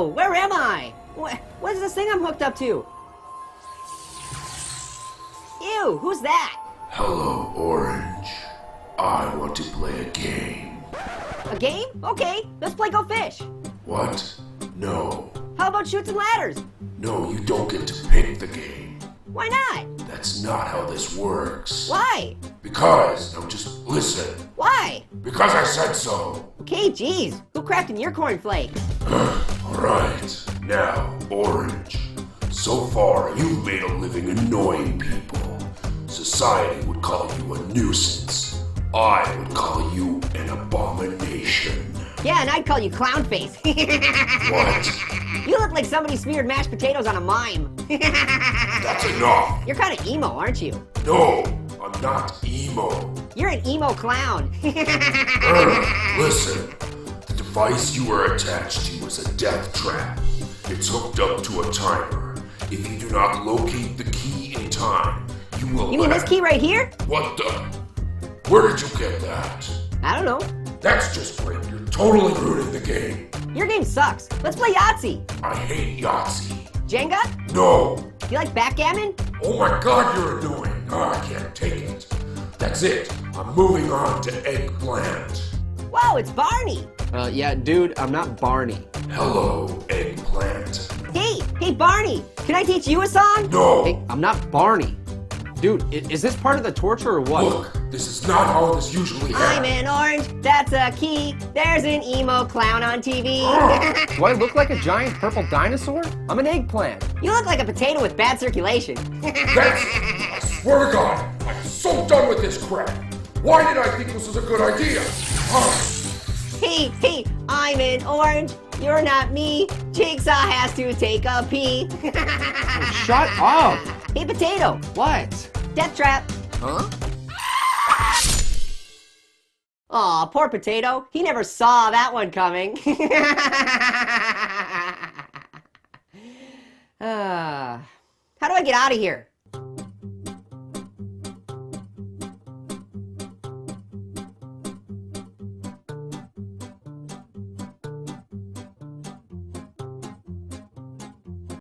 Whoa, where am I? What is this thing I'm hooked up to? Ew, who's that? Hello, Orange. I want to play a game. A game? Okay, let's play Go Fish. What? No. How about Chutes and Ladders? No, you don't get to pick the game. Why not? That's not how this works. Why? Because, now just listen. Why? Because I said so. Okay, geez, who crafted your cornflakes? Alright, now, Orange. So far, you've made a living annoying people. Society would call you a nuisance. I would call you an abomination. Yeah, and I'd call you Clownface. What? You look like somebody smeared mashed potatoes on a mime. That's enough. You're kind of emo, aren't you? No, I'm not emo. You're an emo clown. Listen, the device you are attached to is a death trap. It's hooked up to a timer. If you do not locate the key in time, you will. You mean this key right here? What the? Where did you get that? I don't know. That's just great. You're totally ruining the game. Your game sucks. Let's play Yahtzee. I hate Yahtzee. Jenga? No. You like backgammon? Oh my god, you're annoying. Oh, I can't take it. That's it. I'm moving on to Eggplant. Whoa, it's Barney. Yeah, dude, I'm not Barney. Hello, Eggplant. Hey, Barney. Can I teach you a song? No. Hey, I'm not Barney. Dude, is this part of the torture or what? Look, this is not how this usually I'm happens. an orange, that's a key. There's an emo clown on TV. Do I look like a giant purple dinosaur? I'm an eggplant. You look like a potato with bad circulation. I swear to God, I'm so done with this crap. Why did I think this was a good idea? Hey, I'm an orange. You're not me. Jigsaw has to take a pee. Shut up! Hey, potato. What? Death trap. Huh? Aw, poor potato. He never saw that one coming. How do I get out of here?